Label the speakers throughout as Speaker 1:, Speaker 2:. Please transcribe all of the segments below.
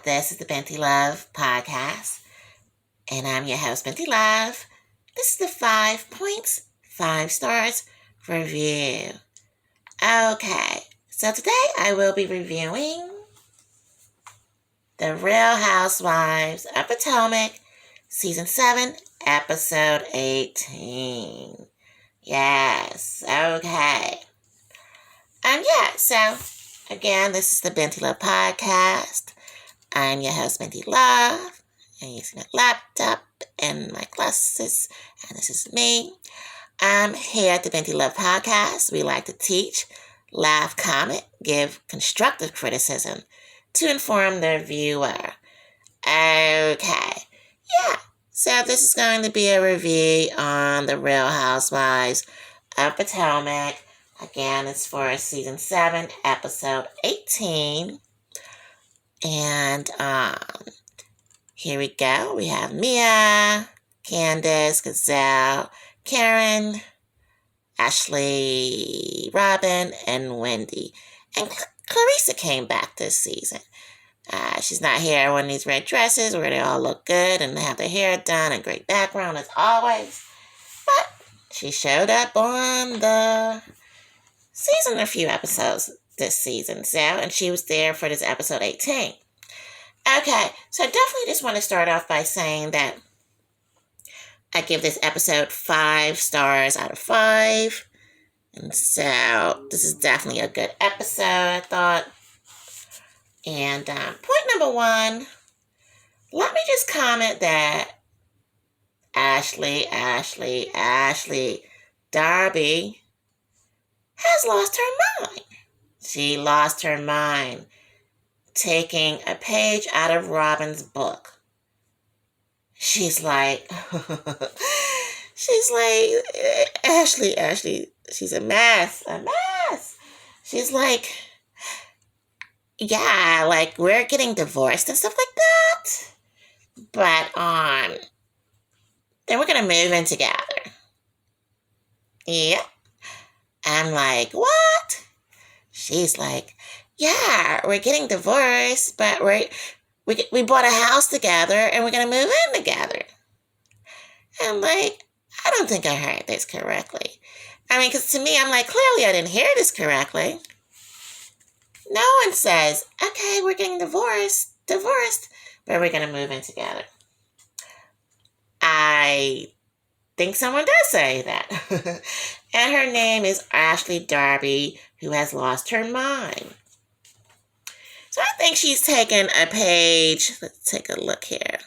Speaker 1: This is the Binti Love Podcast, and I'm your host, Binti Love. This is the 5 Points, 5 Stars review. Okay, so today I will be reviewing The Real Housewives of Potomac, Season 7, Episode 18. Yes, okay. So again, this is the Binti Love Podcast. I'm your host, Binti Love. I'm using my laptop and my glasses, and this is me. I'm here at the Binti Love Podcast. We like to teach, laugh, comment, give constructive criticism to inform the viewer. Okay, so this is going to be a review on The Real Housewives of Potomac. Again, it's for Season 7, Episode 18. And here we go. We have Mia, Candace, Gazelle, Karen, Ashley, Robin, and Wendy. And Clarissa came back this season. She's not here wearing these red dresses where they all look good and they have their hair done and great background as always. But she showed up on the season, a few episodes this season, and she was there for this episode 18. Okay, so I definitely just want to start off by saying that I give this episode 5 stars out of 5. And so this is definitely a good episode, I thought. And point number 1, let me just comment that Ashley Darby has lost her mind. She lost her mind taking a page out of Robin's book. She's like, Ashley, she's a mess. She's like, yeah, like we're getting divorced and stuff like that. But, then we're going to move in together. Yep. I'm like, what? She's like, yeah, we're getting divorced, but we bought a house together and we're going to move in together. I'm like, I don't think I heard this correctly. I mean, because to me, I'm like, clearly I didn't hear this correctly. No one says, okay, we're getting divorced, but we're going to move in together. I think someone does say that. And her name is Ashley Darby, who has lost her mind. So I think she's taken a page. Let's take a look here.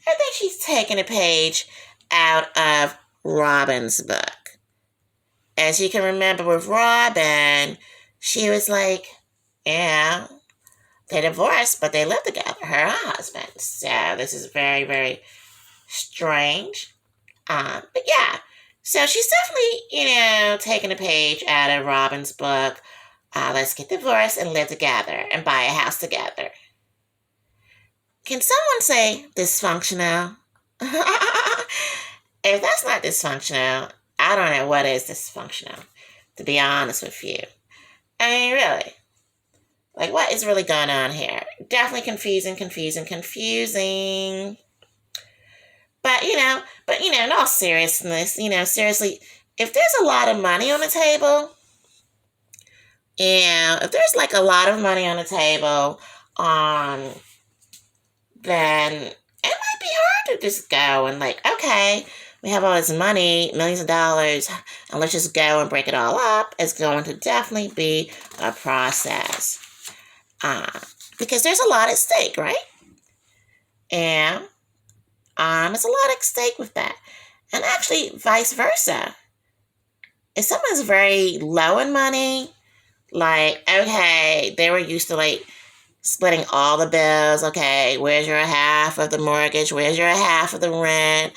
Speaker 1: I think she's taken a page out of Robin's book. As you can remember with Robin, she was like, yeah, they divorced, but they live together, her and her husband. So this is very, very strange. But yeah, so she's definitely, taking a page out of Robin's book. Let's get divorced and live together and buy a house together. Can someone say dysfunctional? If that's not dysfunctional, I don't know what is dysfunctional, to be honest with you. I mean, really. Like, what is really going on here? Definitely confusing. But, in all seriousness, seriously, if there's a lot of money on the table, if there's like a lot of money on the table, then it might be hard to just go and like, okay, we have all this money, millions of dollars, and let's just go and break it all up. It's going to definitely be a process. Because there's a lot at stake, right? And there's a lot at stake with that. And actually, vice versa. If someone's very low in money, like, okay, they were used to, like, splitting all the bills. Okay, where's your half of the mortgage? Where's your half of the rent?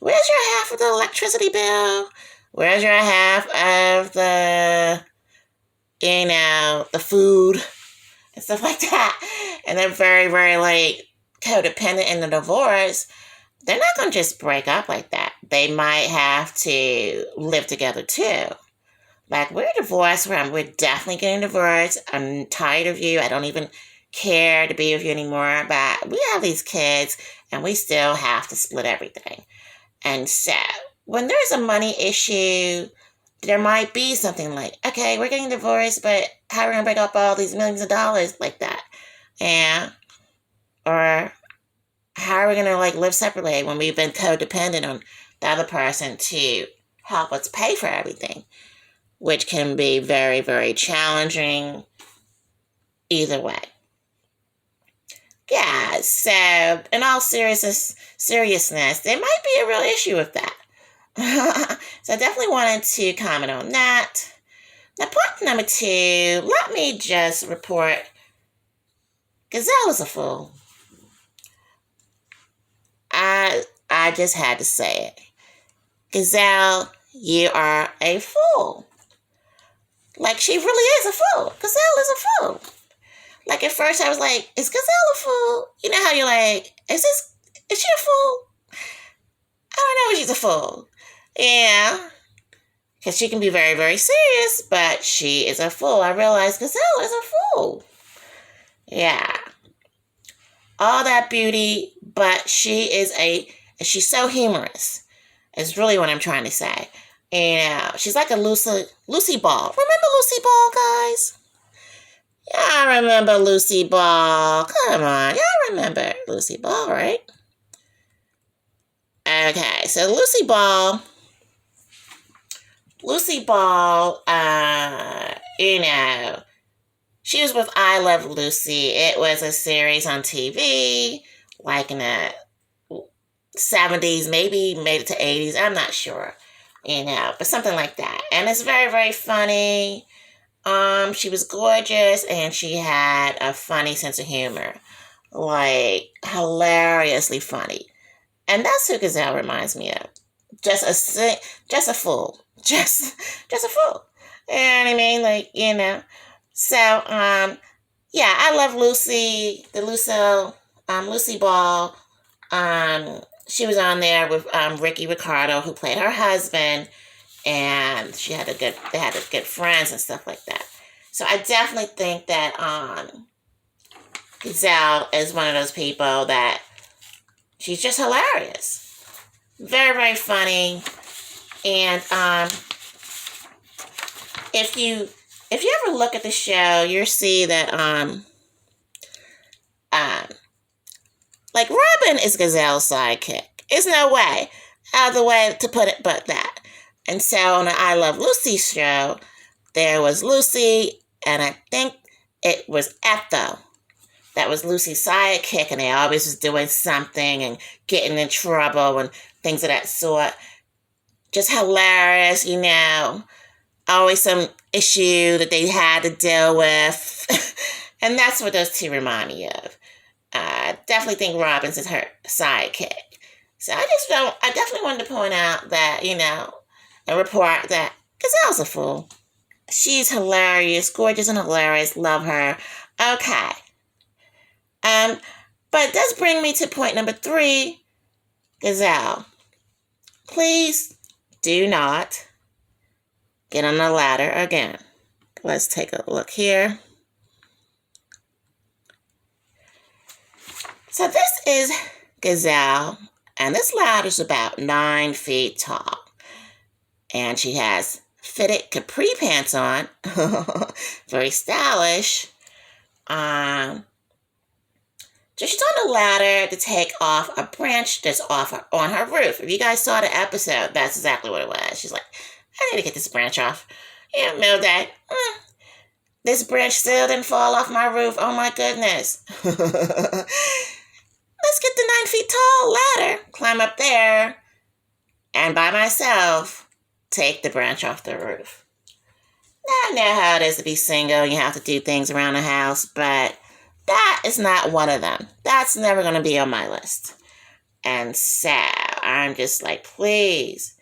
Speaker 1: Where's your half of the electricity bill? Where's your half of the food and stuff like that? And they're very, very, like, codependent in the divorce. They're not going to just break up like that. They might have to live together too. Like, we're divorced. We're definitely getting divorced. I'm tired of you. I don't even care to be with you anymore, but we have these kids and we still have to split everything. And so when there's a money issue, there might be something like, okay, we're getting divorced, but how are we going to break up all these millions of dollars like that? Yeah. Or how are we going to live separately when we've been codependent on the other person to help us pay for everything, which can be very, very challenging either way. Yeah, so in all seriousness, there might be a real issue with that. So I definitely wanted to comment on that. Now, point number 2, let me just report Gazelle is a fool. I just had to say it. Gazelle, you are a fool. She really is a fool. Gazelle is a fool. At first I was like, is Gazelle a fool? You know how you're like, is she a fool? I don't know if she's a fool. Yeah. Because she can be very, very serious, but she is a fool. I realized Gazelle is a fool. Yeah. All that beauty, but she's so humorous. Is really what I'm trying to say. She's like a Lucy Ball. Remember Lucy Ball, guys? Yeah, I remember Lucy Ball. Come on. Y'all remember Lucy Ball, right? Okay, so Lucy Ball, she was with I Love Lucy. It was a series on TV, in the 70s, maybe made it to 80s. I'm not sure, but something like that. And it's very, very funny. She was gorgeous and she had a funny sense of humor, hilariously funny. And that's who Gazelle reminds me of. Just a fool. Just a fool. You know what I mean? So, yeah, I love Lucy, Lucy Ball. She was on there with Ricky Ricardo, who played her husband, and they had a good friends and stuff like that. So I definitely think that Gazelle is one of those people that she's just hilarious. Very, very funny. And if you ever look at the show, you'll see that Robin is Gazelle's sidekick. There's no way other way to put it but that. And so on the I Love Lucy show, there was Lucy, and I think it was Ethel that was Lucy's sidekick, and they always was doing something and getting in trouble and things of that sort. Just hilarious, always some issue that they had to deal with. And that's what those two remind me of. I definitely think Robin's is her sidekick. So I definitely wanted to point out that, and report that Gazelle's a fool. She's hilarious, gorgeous and hilarious. Love her. Okay. But it does bring me to point number 3. Gazelle, please do not get on the ladder again. Let's take a look here. So this is Gazelle, and this ladder is about 9 feet tall. And she has fitted capri pants on. Very stylish. So she's on the ladder to take off a branch that's on her roof. If you guys saw the episode, that's exactly what it was. She's like, I need to get this branch off. Yeah, middle day. This branch still didn't fall off my roof. Oh my goodness. Let's get the 9 feet tall ladder, climb up there, and by myself, take the branch off the roof. Now, I know how it is to be single. You have to do things around the house, but that is not one of them. That's never going to be on my list. And so I'm just like, please,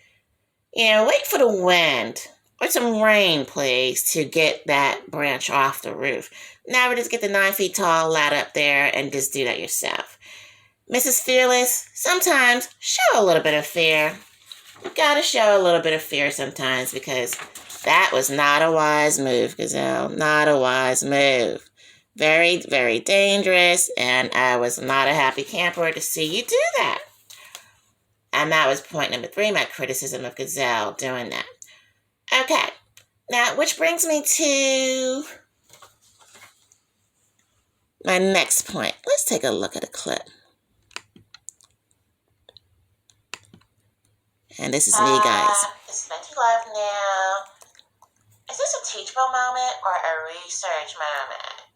Speaker 1: wait for the wind or some rain, please, to get that branch off the roof. Never just get the 9 feet tall ladder up there and just do that yourself. Mrs. Fearless, sometimes show a little bit of fear. You gotta show a little bit of fear sometimes, because that was not a wise move, Gazelle. Not a wise move. Very, very dangerous, and I was not a happy camper to see you do that. And that was point number 3, my criticism of Gazelle doing that. Okay, now which brings me to my next point. Let's take a look at a clip. And this is me, guys. It's Binti Love now. Is this a teachable moment or a research moment?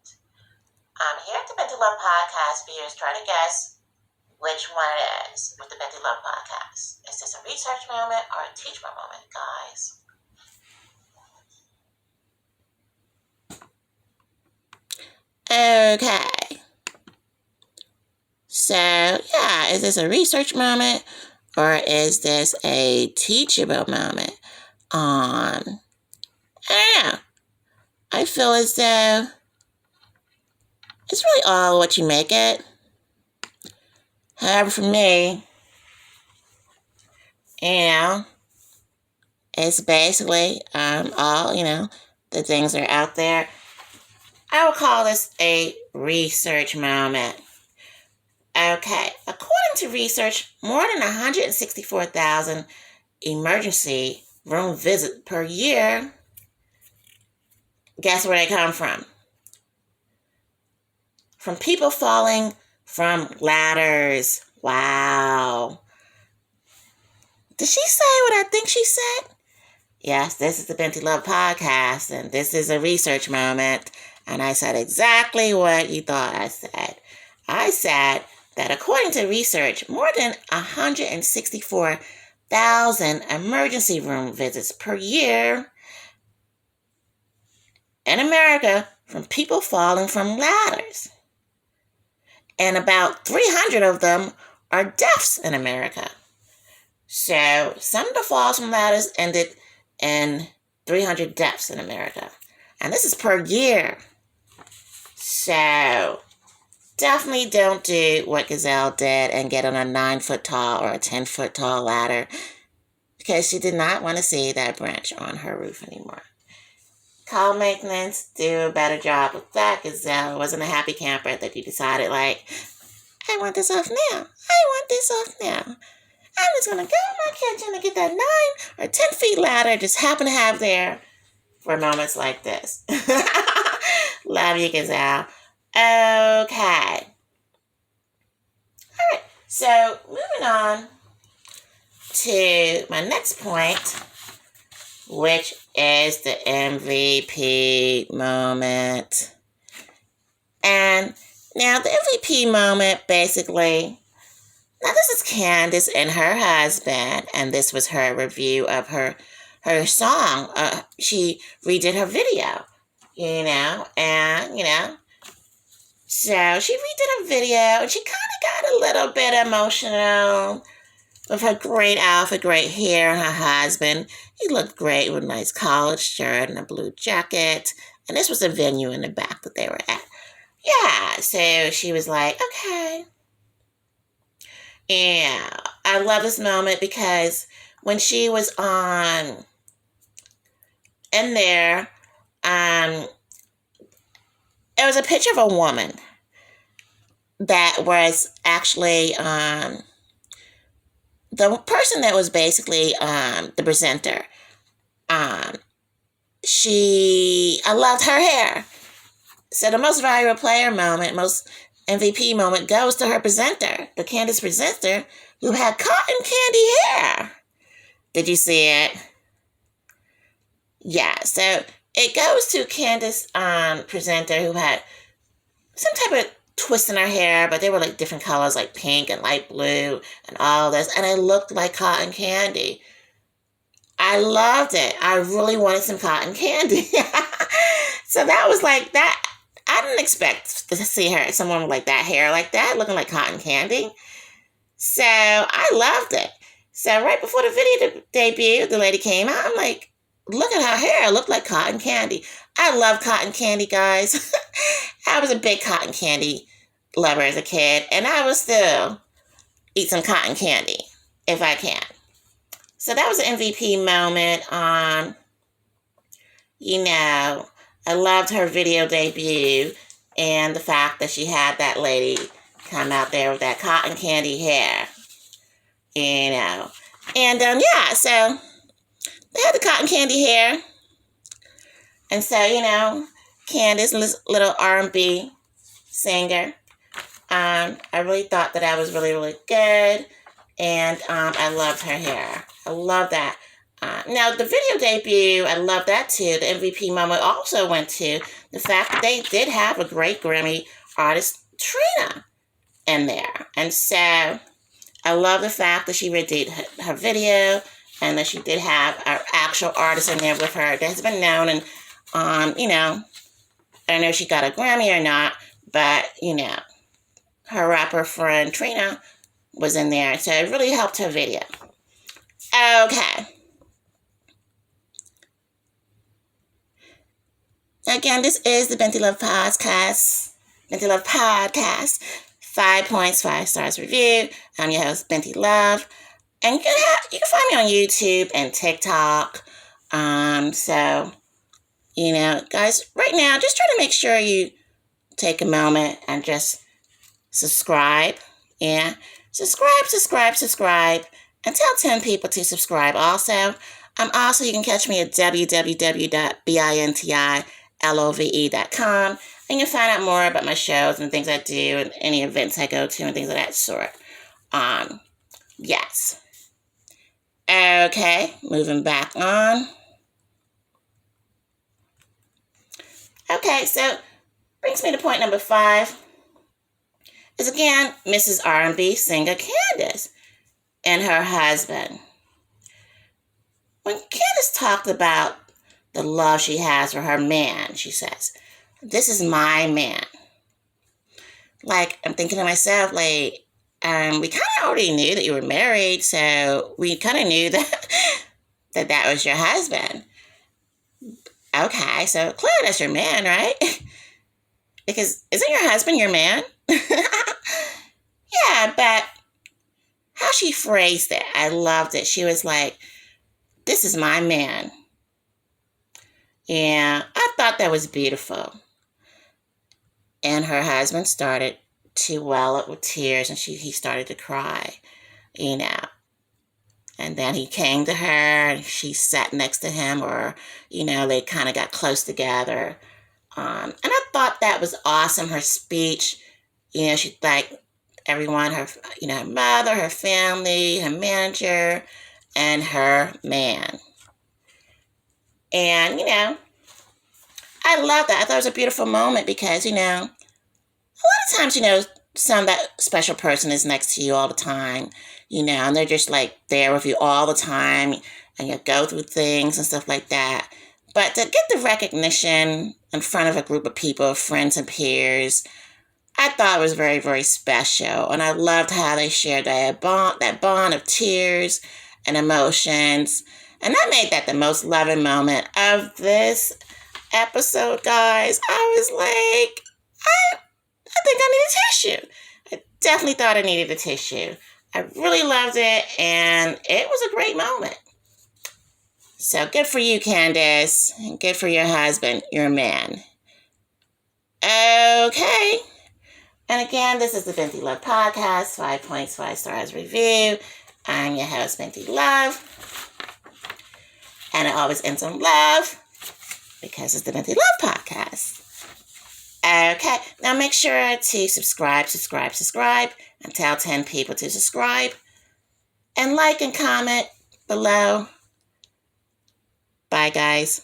Speaker 1: Here at the Binti Love Podcast, viewers try to guess which one it is with the Binti Love Podcast. Is this a research moment or a teachable moment, guys? Okay. So, yeah, is this a research moment or is this a teachable moment? I don't know. I feel as though it's really all what you make it. However, for me, it's basically all, the things that are out there. I would call this a research moment. Okay, according to research, more than 164,000 emergency room visits per year. Guess where they come from? From people falling from ladders. Wow. Did she say what I think she said? Yes, this is the Binti Love Podcast, and this is a research moment. And I said exactly what you thought I said. I said that according to research, more than 164,000 emergency room visits per year in America from people falling from ladders. And about 300 of them are deaths in America. So some of the falls from ladders ended in 300 deaths in America. And this is per year. So definitely don't do what Gazelle did and get on a 9-foot tall or a 10-foot tall ladder, because she did not want to see that branch on her roof anymore. Call maintenance, do a better job with that. Gazelle wasn't a happy camper that you decided, like, I want this off now. I want this off now. I'm just going to go in my kitchen and get that 9 or 10 feet ladder just happen to have there for moments like this. Love you, Gazelle. Okay. All right. So moving on to my next point, which is the MVP moment. And now the MVP moment, basically, now this is Candace and her husband, and this was her review of her song. She redid her video, so she redid her video, and she kind of got a little bit emotional with her great outfit, great hair, and her husband. He looked great with a nice collared shirt and a blue jacket, and this was a venue in the back that they were at. Yeah, so she was like, okay. Yeah, I love this moment because when she was in there, it was a picture of a woman that was actually the person that was basically the presenter. I loved her hair. So the most valuable player moment, most MVP moment goes to her presenter, the Candace presenter, who had cotton candy hair. Did you see it? Yeah, so it goes to Candace presenter who had some type of twist in her hair, but they were like different colors, like pink and light blue and all this, and it looked like cotton candy. I loved it. I really wanted some cotton candy. So that was like that. I didn't expect to see someone with like that hair like that, looking like cotton candy. So I loved it. So right before the video debut, the lady came out. I'm like, look at her hair. It looked like cotton candy. I love cotton candy, guys. I was a big cotton candy lover as a kid, and I will still eat some cotton candy if I can. So that was an MVP moment. I loved her video debut, and the fact that she had that lady come out there with that cotton candy hair, you know. And, yeah, so they had the cotton candy hair. And so, you know, Candace, little R&B singer, I really thought that was really, really good. And I loved her hair. I love that. Now, the video debut, I love that too. The MVP moment also went to the fact that they did have a great Grammy artist, Trina, in there. And so I love the fact that she redid her video and that she did have an actual artist in there with her that has been known. And, you know, I don't know if she got a Grammy or not, but, you know, her rapper friend, Trina, was in there. So it really helped her video. Okay. Again, this is the Binti Love Podcast. Binti Love Podcast. 5 points, 5 stars review. I'm your host, Binti Love. And you can find me on YouTube and TikTok. So, you know, guys, right now, just try to make sure you take a moment and just subscribe. Yeah. Subscribe. And tell 10 people to subscribe also. You can catch me at www.bintilove.com. And you'll find out more about my shows and things I do and any events I go to and things of that sort. Yes. Okay, moving back on. Okay, so brings me to point number 5. Is again Mrs. R&B singer Candace and her husband. When Candace talked about the love she has for her man, she says, "This is my man." Like, I'm thinking to myself, like, we kind of already knew that you were married, so we kind of knew that was your husband. Okay, so clearly that's your man, right? Because isn't your husband your man? Yeah, but how she phrased it, I loved it. She was like, "This is my man." Yeah, I thought that was beautiful. And her husband started to well up with tears, and he started to cry, you know. And then he came to her, and she sat next to him, or, you know, they kind of got close together. And I thought that was awesome, her speech. You know, she thanked everyone, her mother, her family, her manager, and her man. And, you know, I love that. I thought it was a beautiful moment because, you know, a lot of times, you know, that special person is next to you all the time, you know, and they're just like there with you all the time, and you go through things and stuff like that. But to get the recognition in front of a group of people, friends and peers, I thought it was very, very special. And I loved how they shared that bond of tears and emotions. And that made that the most loving moment of this episode, guys. I was like, I think I need a tissue. I definitely thought I needed a tissue. I really loved it, and it was a great moment. So good for you, Candace, and good for your husband, your man. Okay. And again, this is the Binti Love Podcast, 5 points, 5 stars review. I'm your host, Binti Love. And it always ends on love because it's the Binti Love Podcast. Okay, now make sure to subscribe, and tell 10 people to subscribe. And like and comment below. Bye, guys.